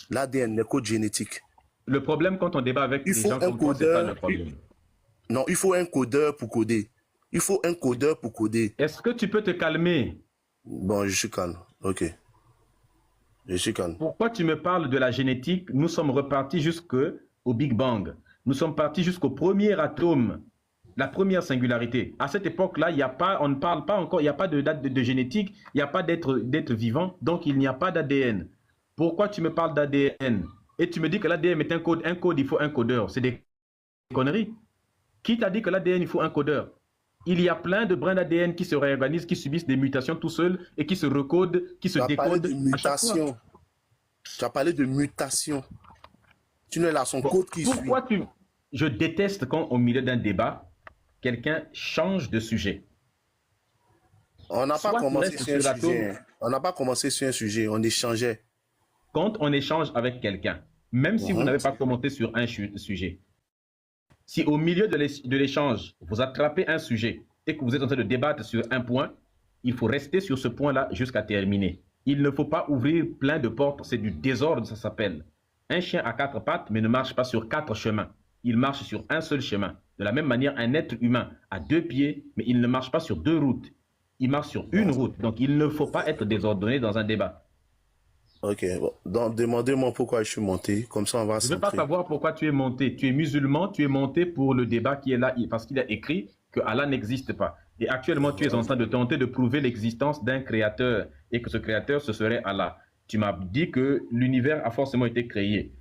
L'ADN, les codes génétiques. Le problème quand on débat avec Il des faut gens un comme toi, c'est ça le codeur. problème. Non, il faut un codeur pour coder. Il faut un codeur pour coder. Est-ce que tu peux te calmer? Bon, je suis calme. Ok. Je suis calme. Pourquoi tu me parles de la génétique? Nous sommes repartis jusqu'au Big Bang. Nous sommes partis jusqu'au premier atome, la première singularité. À cette époque-là, il y a pas, on ne parle pas encore, il n'y a pas de date de génétique, il n'y a pas d'être vivant, donc il n'y a pas d'ADN. Pourquoi tu me parles d'ADN? Et tu me dis que l'ADN est un code, il faut un codeur. C'est des conneries. Qui t'a dit que l'ADN, il faut un codeur? Il y a plein de brins d'ADN qui se réorganisent, qui subissent des mutations tout seuls et qui se recodent, qui se décodent à chaque fois. Tu as parlé de mutation. Tu n'es là son code qui suit. Pourquoi tu... Je déteste quand au milieu d'un débat, quelqu'un change de sujet. On n'a pas commencé sur un sujet. On n'a pas commencé sur un sujet, on échangeait. Quand on échange avec quelqu'un, même si vous n'avez pas commenté sur un sujet, si au milieu de l'échange, vous attrapez un sujet et que vous êtes en train de débattre sur un point, il faut rester sur ce point-là jusqu'à terminer. Il ne faut pas ouvrir plein de portes, c'est du désordre, ça s'appelle. Un chien à 4 pattes, mais ne marche pas sur 4 chemins. Il marche sur un seul chemin. De la même manière, un être humain a 2 pieds, mais il ne marche pas sur 2 routes. Il marche sur une route. Donc, il ne faut pas être désordonné dans un débat. Ok, bon. Donc demandez-moi pourquoi je suis monté, comme ça on va Je ne veux pas savoir pourquoi tu es monté. Tu es musulman, tu es monté pour le débat qui est là, parce qu'il a écrit que Allah n'existe pas. Et actuellement, tu es en train de tenter de prouver l'existence d'un créateur et que ce créateur, ce serait Allah. Tu m'as dit que l'univers a forcément été créé.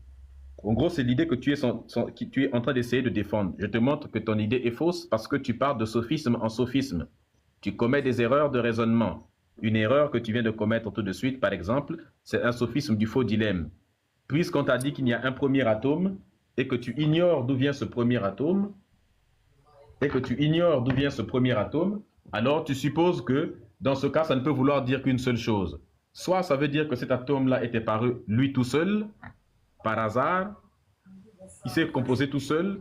En gros, c'est l'idée que tu es en train d'essayer de défendre. Je te montre que ton idée est fausse parce que tu pars de sophisme en sophisme. Tu commets des erreurs de raisonnement. Une erreur que tu viens de commettre tout de suite, par exemple, c'est un sophisme du faux dilemme. Puisqu'on t'a dit qu'il y a un premier atome et que tu ignores d'où vient ce premier atome, alors tu supposes que dans ce cas, ça ne peut vouloir dire qu'une seule chose. Soit ça veut dire que cet atome-là était paru lui tout seul, par hasard, il s'est composé tout seul,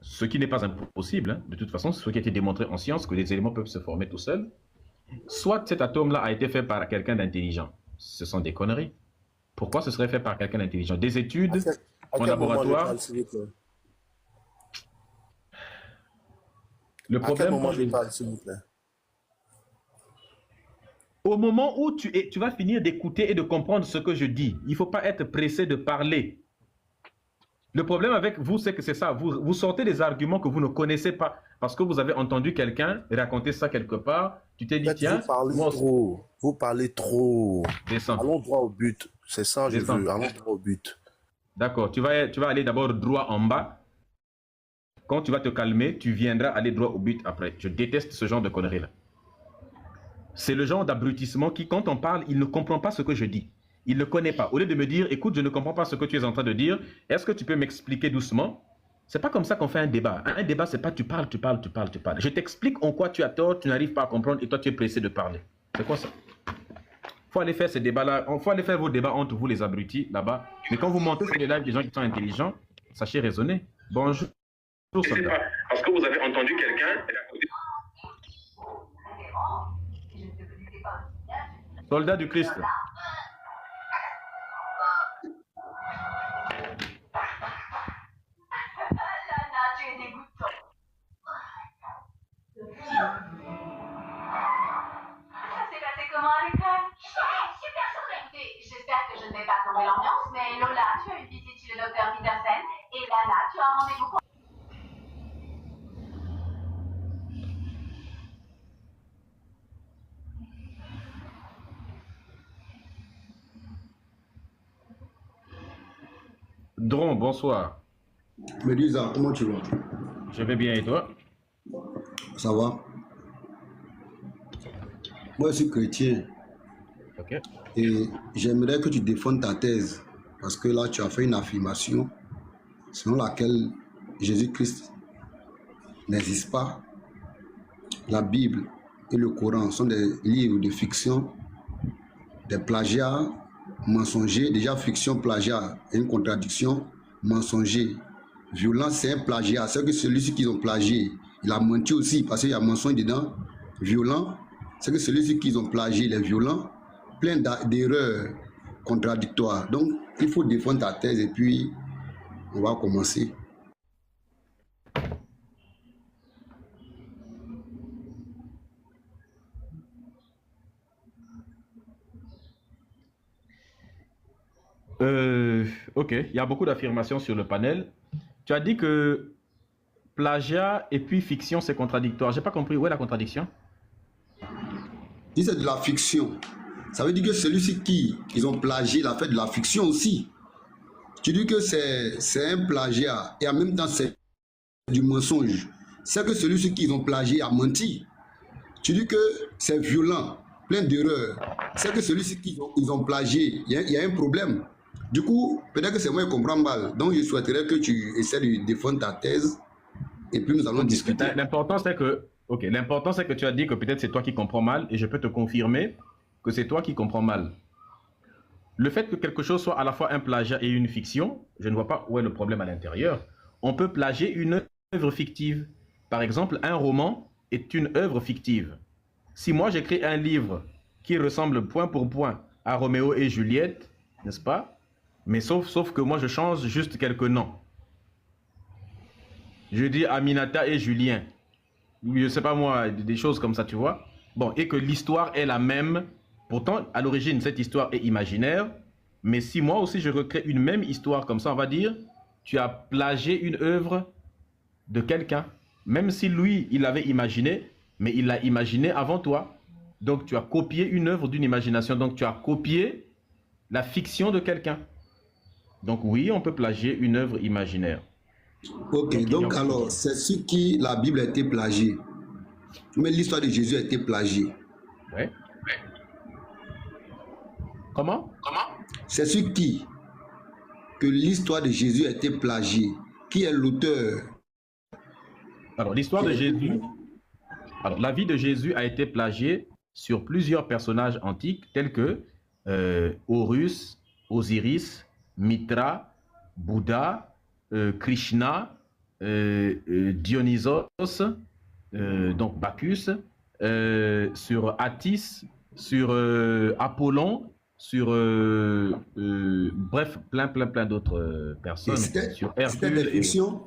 ce qui n'est pas impossible. Hein. De toute façon, c'est ce qui a été démontré en science, que les éléments peuvent se former tout seuls. Soit cet atome-là a été fait par quelqu'un d'intelligent. Ce sont des conneries. Pourquoi ce serait fait par quelqu'un d'intelligent? Des études en laboratoire. Le problème, à quel moment je parle, s'il vous plaît? Au moment où tu vas finir d'écouter et de comprendre ce que je dis. Il ne faut pas être pressé de parler. Le problème avec vous, c'est que c'est ça. Vous sortez des arguments que vous ne connaissez pas. Parce que vous avez entendu quelqu'un raconter ça quelque part. Tu t'es dit, tiens... Vous parlez trop. Descends. Allons droit au but. C'est ça, je veux. Allons droit au but. D'accord. Tu vas aller d'abord droit en bas. Quand tu vas te calmer, tu viendras aller droit au but après. Je déteste ce genre de conneries-là. C'est le genre d'abrutissement qui, quand on parle, il ne comprend pas ce que je dis. Il ne connaît pas. Au lieu de me dire, écoute, je ne comprends pas ce que tu es en train de dire, est-ce que tu peux m'expliquer doucement? C'est pas comme ça qu'on fait un débat. Un débat, c'est pas tu parles. Je t'explique en quoi tu as tort, tu n'arrives pas à comprendre et toi, tu es pressé de parler. C'est quoi ça? Il faut aller faire ces débats-là. Il faut aller faire vos débats entre vous, les abrutis, là-bas. Mais quand vous montez sur les lives des gens qui sont intelligents, sachez raisonner. Bonjour. Soldat. Parce que vous avez entendu quelqu'un... Soldat du Christ. J'espère que je ne vais pas tomber l'ambiance, mais Lola, tu as une visite chez le docteur Petersen et Lana, tu as un rendez-vous pour... Dron, bonsoir. Médusa, comment tu vas? Je vais bien et toi? Ça va? Moi, je suis chrétien. Ok. Et j'aimerais que tu défendes ta thèse. Parce que là, tu as fait une affirmation selon laquelle Jésus-Christ n'existe pas. La Bible et le Coran sont des livres de fiction, des plagiats mensongers. Déjà, fiction, plagiat est une contradiction. Mensonger, violent, c'est un plagiat. C'est que celui-ci qu'ils ont plagié, il a menti aussi parce qu'il y a mensonge dedans. Violent, c'est que celui-ci qu'ils ont plagié, il est violent, plein d'erreurs contradictoires. Donc, il faut défendre ta thèse et puis on va commencer. Ok, il y a beaucoup d'affirmations sur le panel. Tu as dit que plagiat et puis fiction, c'est contradictoire. J'ai pas compris. Où est la contradiction? Si c'est de la fiction, ça veut dire que celui-ci qui ils ont plagié, il a fait de la fiction aussi. Tu dis que c'est un plagiat et en même temps c'est du mensonge. C'est que celui-ci qu'ils ont plagié a menti. Tu dis que c'est violent, plein d'erreurs. C'est que celui-ci qu'ils ont plagié, il y a un problème. Du coup, peut-être que c'est moi qui comprends mal. Donc, je souhaiterais que tu essaies de défendre ta thèse et puis nous allons discuter. L'important, c'est que, l'important, c'est que tu as dit que peut-être c'est toi qui comprends mal et je peux te confirmer que c'est toi qui comprends mal. Le fait que quelque chose soit à la fois un plagiat et une fiction, je ne vois pas où est le problème à l'intérieur. On peut plagier une œuvre fictive. Par exemple, un roman est une œuvre fictive. Si moi j'écris un livre qui ressemble point pour point à Roméo et Juliette, n'est-ce pas? Mais sauf que moi je change juste quelques noms. Je dis Aminata et Julien. Je sais pas moi, des choses comme ça, tu vois. Bon, et que l'histoire est la même. Pourtant, à l'origine, cette histoire est imaginaire. Mais si moi aussi je recrée une même histoire comme ça, on va dire, tu as plagié une œuvre de quelqu'un. Même si lui, il l'avait imaginé, mais il l'a imaginé avant toi. Donc tu as copié une œuvre d'une imagination. Donc tu as copié la fiction de quelqu'un. Donc oui, on peut plagier une œuvre imaginaire. Ok, donc alors, c'est ce qui la Bible a été plagiée. Mais l'histoire de Jésus a été plagiée. Ouais. Comment? C'est ce qui que l'histoire de Jésus a été plagiée. Qui est l'auteur? Alors, l'histoire de Jésus... Alors, la vie de Jésus a été plagiée sur plusieurs personnages antiques tels que Horus, Osiris, Mitra, Bouddha, Krishna, Dionysos, donc Bacchus, sur Attis, sur Apollon, sur bref, plein d'autres personnes. Sur Hercule. C'était des fictions?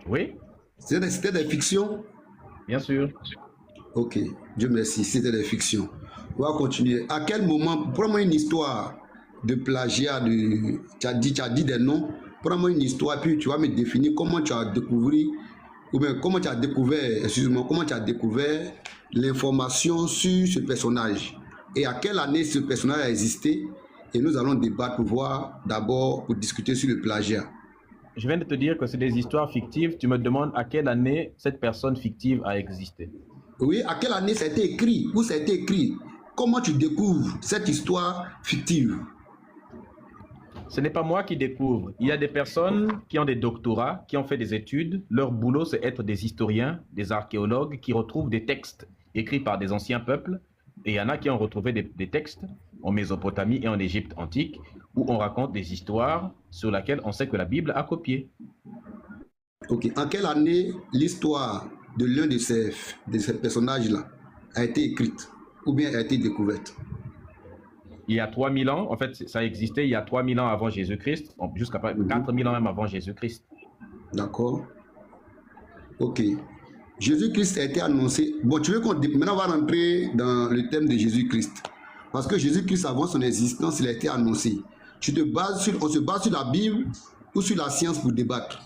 Oui. C'était des fictions? Bien sûr. Ok, Dieu merci, c'était des fictions. On va continuer. À quel moment, prends-moi une histoire de plagiat, tu as dit des noms, prends-moi une histoire, puis tu vas me définir comment tu as découvert, ou bien comment tu as découvert, excuse-moi, comment tu as découvert l'information sur ce personnage. Et à quelle année ce personnage a existé. Et nous allons débattre pour voir, d'abord, pour discuter sur le plagiat. Je viens de te dire que c'est des histoires fictives. Tu me demandes à quelle année cette personne fictive a existé. Oui, à quelle année ça a été écrit? Où ça a été écrit? Comment tu découvres cette histoire fictive? Ce n'est pas moi qui découvre. Il y a des personnes qui ont des doctorats, qui ont fait des études. Leur boulot, c'est être des historiens, des archéologues qui retrouvent des textes écrits par des anciens peuples. Et il y en a qui ont retrouvé des textes en Mésopotamie et en Égypte antique où on raconte des histoires sur lesquelles on sait que la Bible a copié. Ok. En quelle année l'histoire de l'un de ces personnages-là a été écrite ou bien a été découverte? Il y a 3000 ans, en fait, ça existait il y a 3000 ans avant Jésus-Christ, jusqu'à 4000 ans même avant Jésus-Christ. D'accord. Ok. Jésus-Christ a été annoncé. Bon, tu veux qu'on... Maintenant, on va rentrer dans le thème de Jésus-Christ. Parce que Jésus-Christ, avant son existence, il a été annoncé. On se base sur la Bible ou sur la science pour débattre?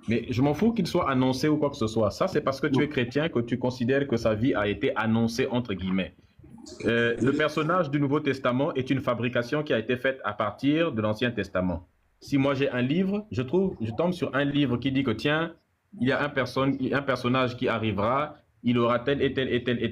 Mais je m'en fous qu'il soit annoncé ou quoi que ce soit. Ça, c'est parce que tu es chrétien que tu considères que sa vie a été annoncée, entre guillemets. Le personnage du Nouveau Testament est une fabrication qui a été faite à partir de l'Ancien Testament. Si moi j'ai un livre, je tombe sur un livre qui dit que tiens, il y a un personnage qui arrivera, il aura telle et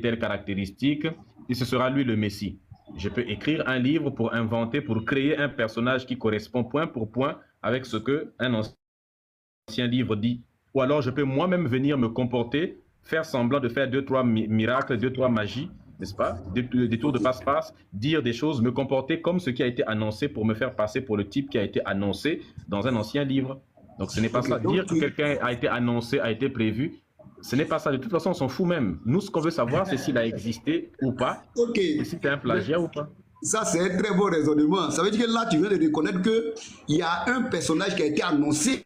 telle caractéristique, et ce sera lui le Messie. Je peux écrire un livre pour inventer, pour créer un personnage qui correspond point pour point avec ce qu'un ancien livre dit. Ou alors je peux moi-même venir me comporter, faire semblant de faire 2-3 miracles, 2-3 magies, n'est-ce pas? Des tours de passe-passe, dire des choses, me comporter comme ce qui a été annoncé pour me faire passer pour le type qui a été annoncé dans un ancien livre. Donc ce n'est pas ça. Dire que quelqu'un a été annoncé, a été prévu, ce n'est pas ça. De toute façon, on s'en fout même. Nous, ce qu'on veut savoir, c'est s'il a existé ou pas, et si c'est un plagiat ou pas. Ça, c'est un très bon raisonnement. Ça veut dire que là, tu viens de reconnaître qu'il y a un personnage qui a été annoncé.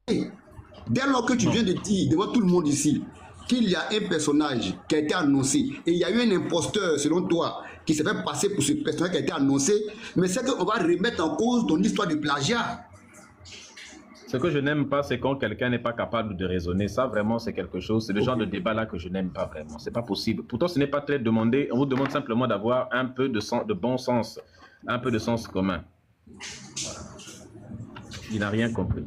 Dès lors que tu viens de dire devant tout le monde ici qu'il y a un personnage qui a été annoncé et il y a eu un imposteur, selon toi, qui s'est fait passer pour ce personnage qui a été annoncé, mais c'est qu'on va remettre en cause ton histoire de plagiat. Ce que je n'aime pas, c'est quand quelqu'un n'est pas capable de raisonner. Ça, vraiment, c'est quelque chose. C'est le genre de débat-là que je n'aime pas vraiment. C'est pas possible. Pourtant, ce n'est pas très demandé. On vous demande simplement d'avoir un peu de bon sens, un peu de sens commun. Il n'a rien compris.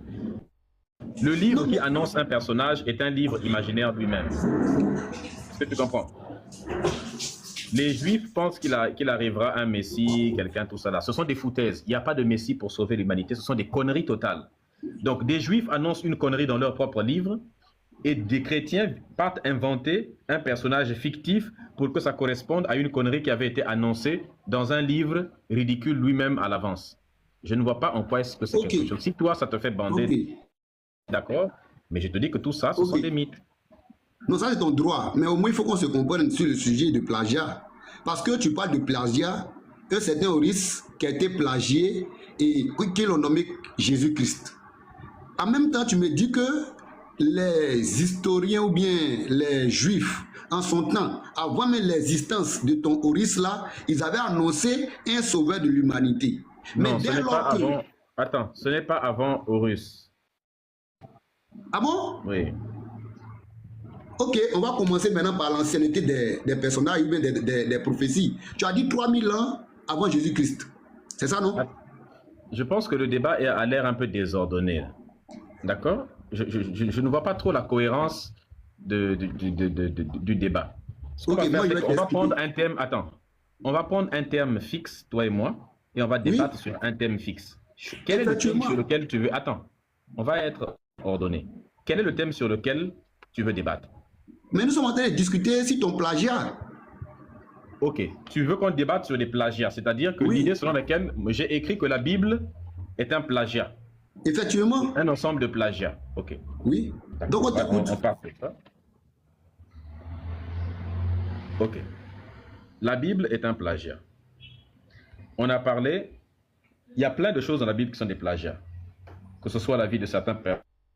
Le livre qui annonce un personnage est un livre imaginaire lui-même. Est-ce que tu comprends? Les Juifs pensent qu'il arrivera un Messie, quelqu'un, tout ça là. Ce sont des foutaises. Il n'y a pas de Messie pour sauver l'humanité. Ce sont des conneries totales. Donc, des Juifs annoncent une connerie dans leur propre livre et des chrétiens partent inventer un personnage fictif pour que ça corresponde à une connerie qui avait été annoncée dans un livre ridicule lui-même à l'avance. Je ne vois pas en quoi est-ce que c'est quelque chose. Si toi, ça te fait bander, d'accord, mais je te dis que tout ça, ce sont des mythes. Non, ça c'est ton droit, mais au moins il faut qu'on se comprenne sur le sujet de plagiat. Parce que tu parles de plagiat, un certain Horis qui a été plagié et qui l'ont nommé Jésus-Christ. En même temps, tu me dis que les historiens ou bien les Juifs, en son temps, avant même l'existence de ton Horis là, ils avaient annoncé un sauveur de l'humanité. Non, ce n'est pas avant. Attends, ce n'est pas avant Horus. Ah bon? Oui. Ok, on va commencer maintenant par l'ancienneté des personnages ou bien des prophéties. Tu as dit 3000 ans avant Jésus-Christ. C'est ça, non? Je pense que le débat a l'air un peu désordonné. D'accord? Je ne vois pas trop la cohérence du débat. On va prendre un thème. Attends. On va prendre un terme fixe, toi et moi, et on va débattre sur un thème fixe. Quel est le thème sur lequel tu veux... Attends. On va être ordonné. Quel est le thème sur lequel tu veux débattre? Mais nous sommes en train de discuter sur ton plagiat. Ok. Tu veux qu'on débatte sur les plagiats, c'est-à-dire que l'idée selon laquelle j'ai écrit que la Bible est un plagiat. Effectivement. Un ensemble de plagiats. Ok. Oui. Donc on t'écoute. On part sur ça. Ok. La Bible est un plagiat. On a parlé, il y a plein de choses dans la Bible qui sont des plagiats. Que ce soit la vie de certains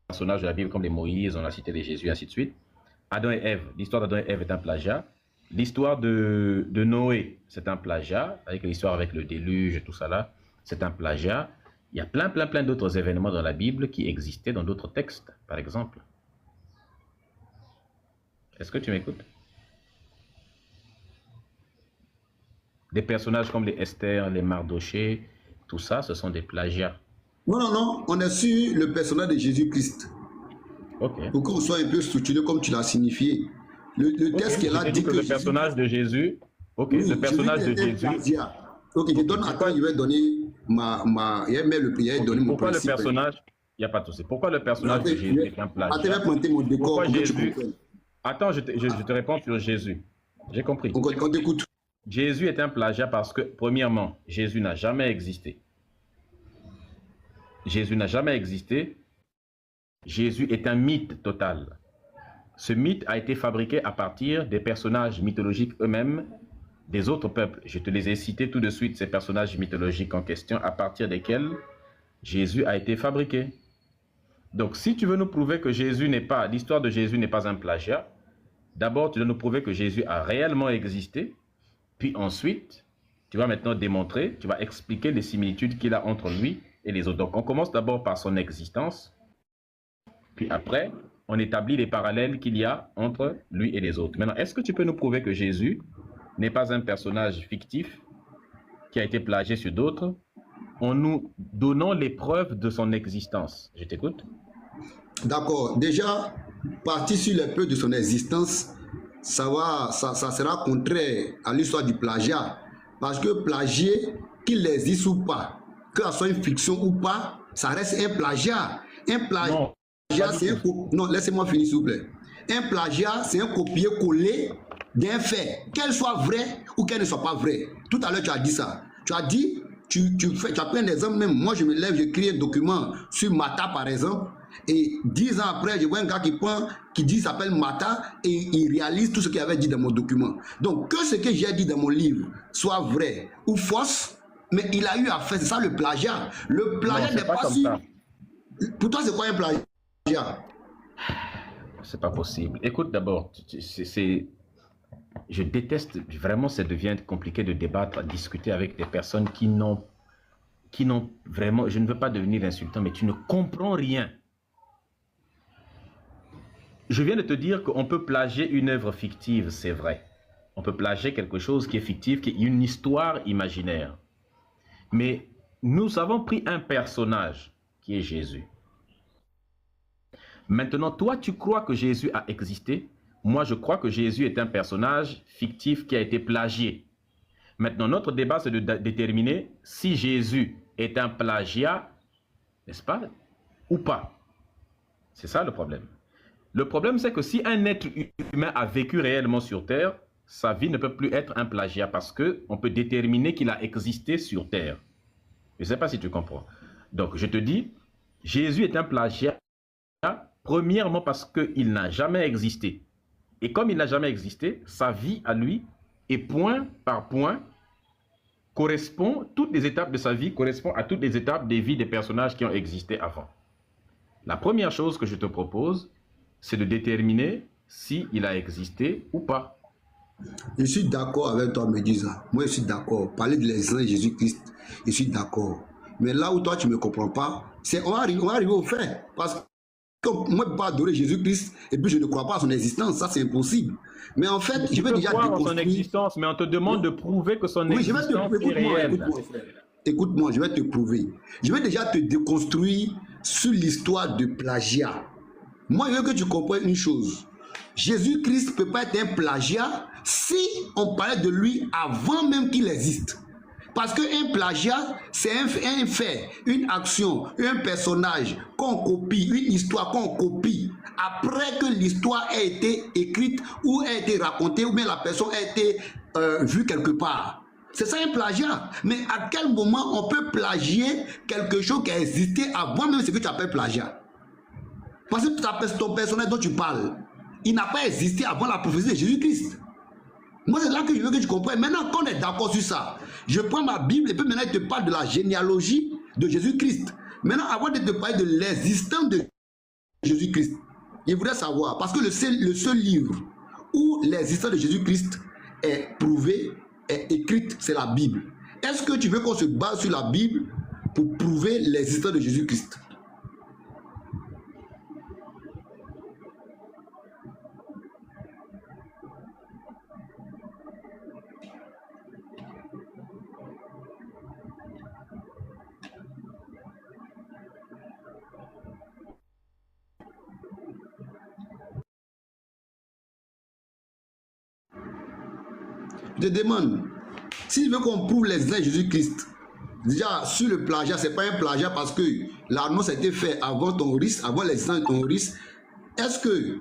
personnages de la Bible comme les Moïse, on a cité les Jésus, ainsi de suite. Adam et Ève, l'histoire d'Adam et Ève est un plagiat. L'histoire de Noé, c'est un plagiat, avec l'histoire avec le déluge et tout ça là, c'est un plagiat. Il y a plein d'autres événements dans la Bible qui existaient dans d'autres textes, par exemple. Est-ce que tu m'écoutes? Des personnages comme les Esther, les Mardoché, tout ça, ce sont des plagiats. Non, on est sur le personnage de Jésus-Christ. Ok. Pour qu'on soit un peu structuré comme tu l'as signifié. Le texte qu'elle a dit que le personnage de Jésus... Ok, oui, le personnage de Jésus... Ok, je donne... Attends, je vais donner Pourquoi le personnage... Il n'y a pas de souci. Pourquoi le personnage de Jésus est un plagiat? Attends, je vais planter mon décor. Pourquoi Jésus... Attends, je te réponds sur Jésus. J'ai compris. On t'écoute. Jésus est un plagiat parce que, premièrement, Jésus n'a jamais existé. Jésus n'a jamais existé. Jésus est un mythe total. Ce mythe a été fabriqué à partir des personnages mythologiques eux-mêmes des autres peuples. Je te les ai cités tout de suite, ces personnages mythologiques en question, à partir desquels Jésus a été fabriqué. Donc, si tu veux nous prouver que l'histoire de Jésus n'est pas un plagiat, d'abord, tu dois nous prouver que Jésus a réellement existé, puis ensuite, tu vas maintenant démontrer, tu vas expliquer les similitudes qu'il a entre lui et les autres. Donc, on commence d'abord par son existence, puis après, on établit les parallèles qu'il y a entre lui et les autres. Maintenant, est-ce que tu peux nous prouver que Jésus n'est pas un personnage fictif qui a été plagié sur d'autres en nous donnant les preuves de son existence? Je t'écoute. D'accord. Déjà, partir sur les preuves de son existence, ça sera contraire à l'histoire du plagiat. Parce que plagier, qu'il existe ou pas, que ce soit une fiction ou pas, ça reste un plagiat. Un plagiat, c'est un... Non, laissez-moi finir s'il vous plaît. Un plagiat, c'est un copier-coller d'un fait, qu'elle soit vraie ou qu'elle ne soit pas vraie. Tout à l'heure, tu as dit ça. Tu as dit, tu as pris un exemple même. Moi, je me lève, j'écris un document sur Mata, par exemple, Et 10 ans après, je vois un gars qui dit, il s'appelle Mata, et il réalise tout ce qu'il avait dit dans mon document. Donc, que ce que j'ai dit dans mon livre soit vrai ou fausse, mais il a eu à faire, c'est ça le plagiat. Le plagiat n'est pas si... Pour toi, c'est quoi un plagiat? C'est pas possible. Écoute d'abord, je déteste vraiment, ça devient compliqué de débattre, discuter avec des personnes qui n'ont vraiment, je ne veux pas devenir insultant, mais tu ne comprends rien. Je viens de te dire qu'on peut plagier une œuvre fictive, c'est vrai. On peut plagier quelque chose qui est fictif, qui est une histoire imaginaire. Mais nous avons pris un personnage qui est Jésus. Maintenant, toi, tu crois que Jésus a existé. Moi, je crois que Jésus est un personnage fictif qui a été plagié. Maintenant, notre débat, c'est de déterminer si Jésus est un plagiat, n'est-ce pas, ou pas. C'est ça le problème. Le problème, c'est que si un être humain a vécu réellement sur Terre, sa vie ne peut plus être un plagiat parce qu'on peut déterminer qu'il a existé sur Terre. Je ne sais pas si tu comprends. Donc, je te dis, Jésus est un plagiat, premièrement parce qu'il n'a jamais existé. Et comme il n'a jamais existé, sa vie à lui, et point par point, toutes les étapes de sa vie correspondent à toutes les étapes des vies des personnages qui ont existé avant. La première chose que je te propose, c'est de déterminer s'il a existé ou pas. Je suis d'accord avec toi, Médusa. Moi, je suis d'accord. Parler de l'existence de Jésus-Christ, je suis d'accord. Mais là où toi, tu ne me comprends pas, c'est on va arriver au fait. Parce que moi, je ne peux pas adorer Jésus-Christ et puis je ne crois pas à son existence. Ça, c'est impossible. Mais en fait, je vais déjà déconstruire son existence, mais on te demande de prouver que son existence est réelle. Écoute-moi, je vais te prouver. Je vais déjà te déconstruire sur l'histoire de plagiat. Moi, je veux que tu comprennes une chose. Jésus-Christ ne peut pas être un plagiat si on parlait de lui avant même qu'il existe. Parce qu'un plagiat, c'est un fait, une action, un personnage qu'on copie, une histoire qu'on copie après que l'histoire a été écrite ou a été racontée ou bien la personne a été vue quelque part. C'est ça un plagiat. Mais à quel moment on peut plagier quelque chose qui a existé avant même ce que tu appelles plagiat? Parce que ton personnage dont tu parles, il n'a pas existé avant la prophétie de Jésus-Christ. Moi, c'est là que je veux que tu comprennes. Maintenant qu'on est d'accord sur ça, je prends ma Bible et puis maintenant, je te parle de la généalogie de Jésus-Christ. Maintenant, avant de te parler de l'existence de Jésus-Christ, je voudrais savoir, parce que le seul livre où l'existence de Jésus-Christ est prouvée, est écrite, c'est la Bible. Est-ce que tu veux qu'on se base sur la Bible pour prouver l'existence de Jésus-Christ? Je te demande, s'il veut qu'on prouve l'existence de Jésus-Christ, déjà sur le plagiat, ce n'est pas un plagiat parce que l'annonce a été faite avant ton risque, avant l'existence de ton risque. Est-ce que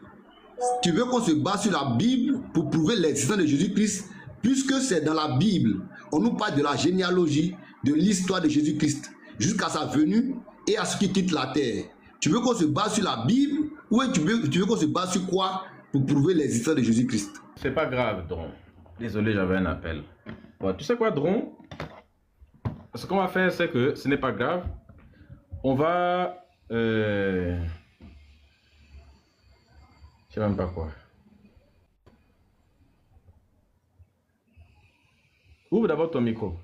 tu veux qu'on se base sur la Bible pour prouver l'existence de Jésus-Christ, puisque c'est dans la Bible, on nous parle de la généalogie, de l'histoire de Jésus-Christ, jusqu'à sa venue et à ce qui quitte la terre. Tu veux qu'on se base sur la Bible ou tu veux qu'on se base sur quoi pour prouver l'existence de Jésus-Christ? C'est pas grave, donc. Désolé, j'avais un appel. Bon, tu sais quoi, Dron? Ce qu'on va faire, c'est que ce n'est pas grave. On va... Je sais même pas quoi. Ouvre d'abord ton micro.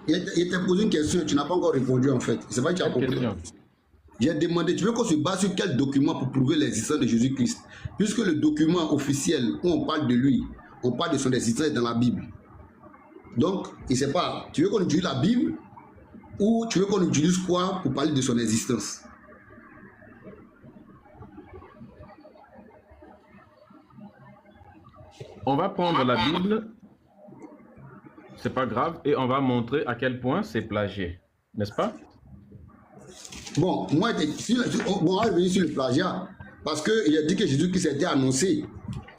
Il t'a posé une question, tu n'as pas encore répondu en fait. C'est pas que tu as compris. J'ai demandé, tu veux qu'on se base sur quel document pour prouver l'existence de Jésus-Christ? Puisque le document officiel où on parle de lui, on parle de son existence dans la Bible. Donc, il ne sait pas, tu veux qu'on utilise la Bible ou tu veux qu'on utilise quoi pour parler de son existence? On va prendre la Bible, c'est pas grave, et on va montrer à quel point c'est plagié, n'est-ce pas? Bon, moi, on va revenir sur le plagiat, parce qu'il a dit que Jésus-Christ a été annoncé.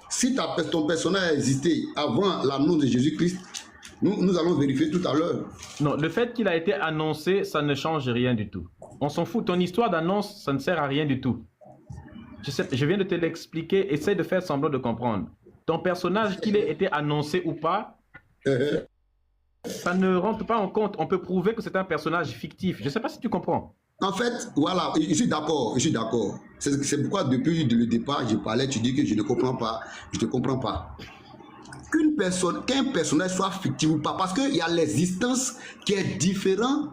Si ton personnage a existé avant l'annonce de Jésus-Christ, Nous allons vérifier tout à l'heure. Non, le fait qu'il a été annoncé, ça ne change rien du tout. On s'en fout. Ton histoire d'annonce, ça ne sert à rien du tout. Je viens de te l'expliquer. Essaie de faire semblant de comprendre. Ton personnage, qu'il ait été annoncé ou pas, ça ne rentre pas en compte. On peut prouver que c'est un personnage fictif. Je ne sais pas si tu comprends. En fait, voilà, je suis d'accord, C'est pourquoi depuis le départ, je parlais, tu dis que je ne comprends pas, je ne comprends pas. Qu'un personnage soit fictif ou pas, parce qu'il y a l'existence qui est différente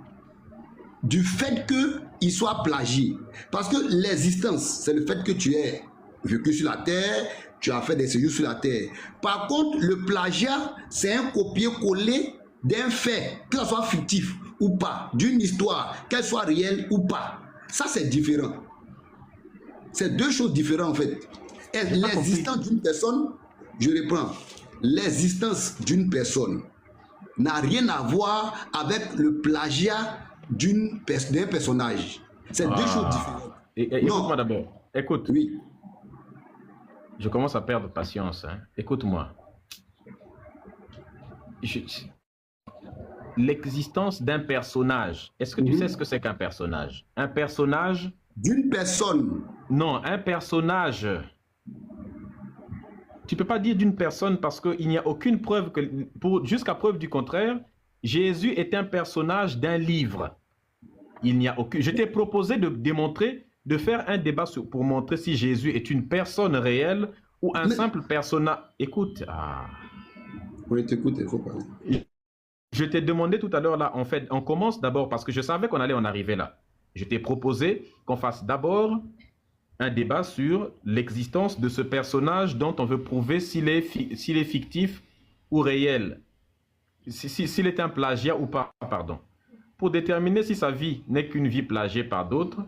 du fait qu'il soit plagié. Parce que l'existence, c'est le fait que tu aies vécu sur la terre, tu as fait des séjours sur la terre. Par contre, le plagiat, c'est un copier-coller d'un fait, que ce soit fictif ou pas, d'une histoire, qu'elle soit réelle ou pas. Ça, c'est différent. C'est deux choses différentes en fait. L'existence d'une personne, je reprends, l'existence d'une personne n'a rien à voir avec le plagiat d'un personnage. C'est deux choses différentes. Écoute-moi d'abord. Écoute. Oui. Je commence à perdre patience. Hein. Écoute-moi. L'existence d'un personnage. Est-ce que tu sais ce que c'est qu'un personnage? Un personnage... D'une personne. Non, un personnage. Tu ne peux pas dire d'une personne parce qu'il n'y a aucune preuve que... Jusqu'à preuve du contraire, Jésus est un personnage d'un livre. Il n'y a aucune... Je t'ai proposé de démontrer, de faire un débat pour montrer si Jésus est une personne réelle ou un simple personnage. Écoute. Oui, t'écoute, il faut parler. Je t'ai demandé tout à l'heure, là, en fait, on commence d'abord parce que je savais qu'on allait en arriver là. Je t'ai proposé qu'on fasse d'abord un débat sur l'existence de ce personnage dont on veut prouver s'il est fictif ou réel. S'il est un plagiat ou pas, pardon. Pour déterminer si sa vie n'est qu'une vie plagiée par d'autres,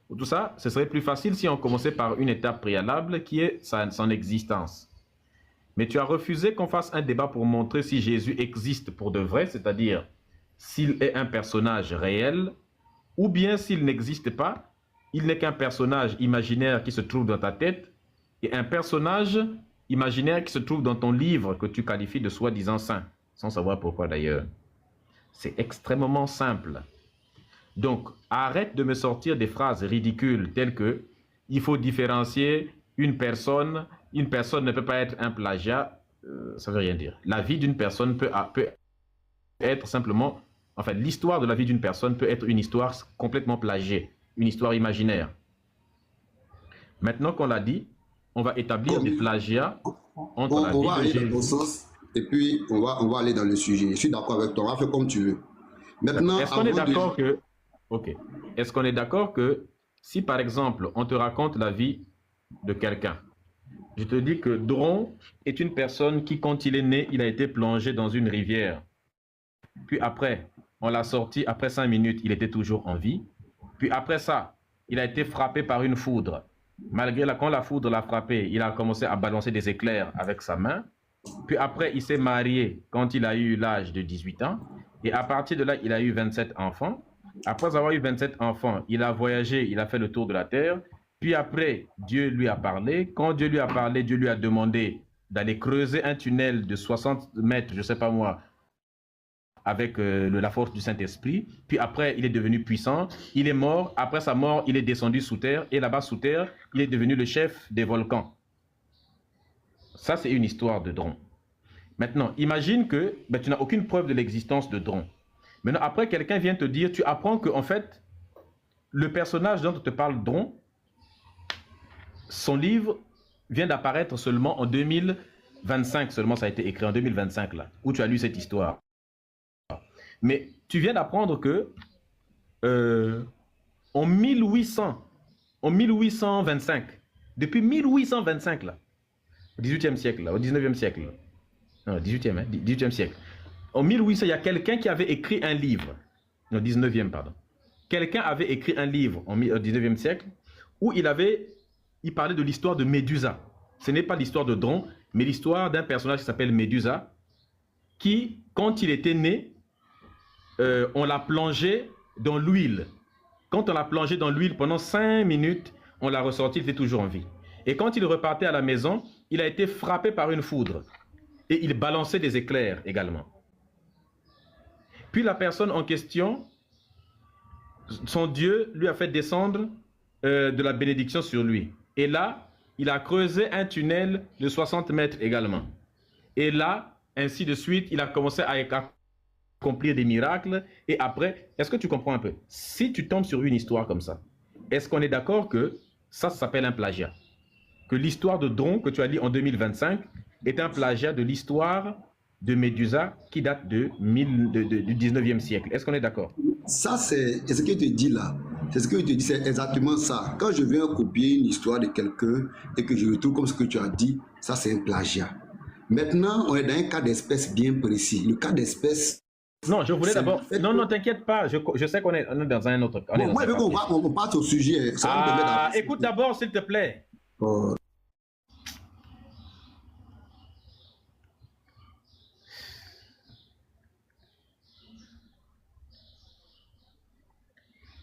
tout ça, ce serait plus facile si on commençait par une étape préalable qui est son existence. Mais tu as refusé qu'on fasse un débat pour montrer si Jésus existe pour de vrai, c'est-à-dire s'il est un personnage réel, ou bien s'il n'existe pas, il n'est qu'un personnage imaginaire qui se trouve dans ta tête, et un personnage imaginaire qui se trouve dans ton livre que tu qualifies de soi-disant saint, sans savoir pourquoi d'ailleurs. C'est extrêmement simple. Donc, arrête de me sortir des phrases ridicules telles que « il faut différencier une personne ne peut pas être un plagiat », ça ne veut rien dire. La vie d'une personne peut être simplement... En fait, l'histoire de la vie d'une personne peut être une histoire complètement plagiée, une histoire imaginaire. Maintenant qu'on l'a dit, on va établir des plagiats entre la vie de Jésus. Dans le sens, et puis on va aller dans le sujet. Je suis d'accord avec toi, on va faire comme tu veux. Maintenant, est-ce qu'on est d'accord que... Ok. Est-ce qu'on est d'accord que si, par exemple, on te raconte la vie de quelqu'un, je te dis que Dron est une personne qui, quand il est né, il a été plongé dans une rivière. Puis après, on l'a sorti, après 5 minutes, il était toujours en vie. Puis après ça, il a été frappé par une foudre. Malgré quand la foudre l'a frappé, il a commencé à balancer des éclairs avec sa main. Puis après, il s'est marié quand il a eu l'âge de 18 ans. Et à partir de là, il a eu 27 enfants. Après avoir eu 27 enfants, il a voyagé, il a fait le tour de la terre. Puis après, Dieu lui a parlé. Quand Dieu lui a parlé, Dieu lui a demandé d'aller creuser un tunnel de 60 mètres, je ne sais pas moi, avec la force du Saint-Esprit. Puis après, il est devenu puissant. Il est mort. Après sa mort, il est descendu sous terre. Et là-bas, sous terre, il est devenu le chef des volcans. Ça, c'est une histoire de Dron. Maintenant, imagine que tu n'as aucune preuve de l'existence de Dron. Maintenant, après, quelqu'un vient te dire, tu apprends que en fait, le personnage dont on te parle, Dron, son livre vient d'apparaître seulement en 2025. Seulement, ça a été écrit en 2025, là, où tu as lu cette histoire. Mais tu viens d'apprendre que en 1825, depuis 1825, là, au 18e siècle, là, au 19e siècle, là, non, 18e, hein, 18e siècle, en 1800, il y a quelqu'un qui avait écrit un livre, non, 19e, pardon. Quelqu'un avait écrit un livre au 19e siècle où il parlait de l'histoire de Médusa. Ce n'est pas l'histoire de Dron, mais l'histoire d'un personnage qui s'appelle Médusa, qui, quand il était né, on l'a plongé dans l'huile. Quand on l'a plongé dans l'huile pendant 5 minutes, on l'a ressorti, il était toujours en vie. Et quand il repartait à la maison, il a été frappé par une foudre. Et il balançait des éclairs également. Puis la personne en question, son Dieu lui a fait descendre de la bénédiction sur lui. Et là, il a creusé un tunnel de 60 mètres également. Et là, ainsi de suite, il a commencé à accomplir des miracles. Et après, est-ce que tu comprends un peu? Si tu tombes sur une histoire comme ça, est-ce qu'on est d'accord que ça s'appelle un plagiat? Que l'histoire de Dron que tu as lu en 2025 est un plagiat de l'histoire de Médusa qui date du 19e siècle. Est-ce qu'on est d'accord? Ça, c'est ce que je te dis là. C'est ce que je te dis, c'est exactement ça. Quand je viens copier une histoire de quelqu'un et que je retrouve comme ce que tu as dit, ça, c'est un plagiat. Maintenant, on est dans un cas d'espèce bien précis. Le cas d'espèce... Non, je voulais d'abord... Non, non, t'inquiète pas. Je sais qu'on est dans un autre cas. Bon, moi, je veux qu'on parte au sujet. Écoute d'abord, s'il te plaît.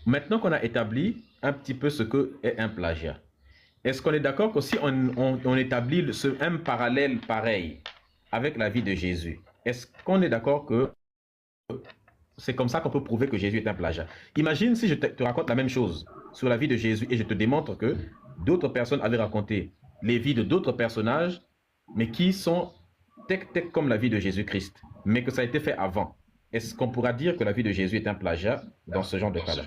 Maintenant qu'on a établi un petit peu ce qu'est un plagiat, est-ce qu'on est d'accord que si on établit un parallèle pareil avec la vie de Jésus, est-ce qu'on est d'accord que c'est comme ça qu'on peut prouver que Jésus est un plagiat? Imagine si je te raconte la même chose sur la vie de Jésus et je te démontre que d'autres personnes avaient raconté les vies de d'autres personnages, mais qui sont tech comme la vie de Jésus-Christ, mais que ça a été fait avant. Est-ce qu'on pourra dire que la vie de Jésus est un plagiat dans ce genre de cas-là?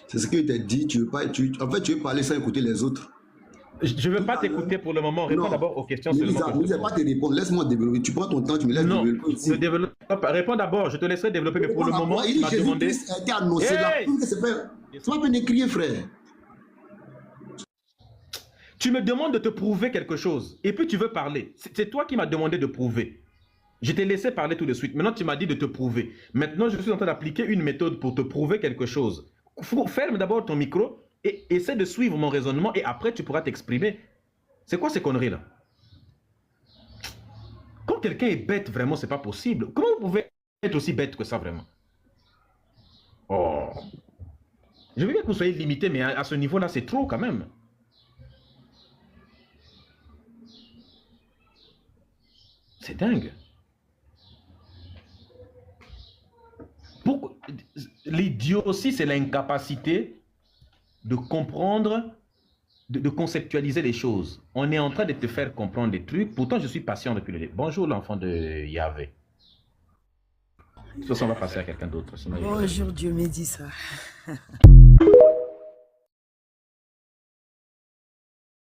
C'est ce que je t'ai dit, en fait, tu veux parler sans écouter les autres. Je ne veux pas t'écouter pour le moment. Réponds d'abord aux questions seulement. Je ne vais pas te répondre. Laisse-moi développer. Tu prends ton temps, tu me laisses développer aussi. Réponds d'abord. Je te laisserai développer. Mais pour le moment, il m'a demandé... a été annoncé là. Tu vas me crier, frère. Tu me demandes de te prouver quelque chose. Et puis tu veux parler. C'est toi qui m'as demandé de prouver. Je t'ai laissé parler tout de suite. Maintenant, tu m'as dit de te prouver. Maintenant, je suis en train d'appliquer une méthode pour te prouver quelque chose. Ferme d'abord ton micro et essaie de suivre mon raisonnement et après tu pourras t'exprimer. C'est quoi ces conneries là? Quand quelqu'un est bête, vraiment, c'est pas possible. Comment vous pouvez être aussi bête que ça, vraiment? Oh. Je veux bien que vous soyez limité, mais à ce niveau-là, c'est trop quand même. C'est dingue. L'idiotie, c'est l'incapacité de comprendre, de conceptualiser les choses. On est en train de te faire comprendre des trucs. Pourtant, je suis patient depuis le début. Bonjour, l'enfant de Yahvé. De toute façon, on va passer à quelqu'un d'autre. Bonjour, Dieu me dit ça.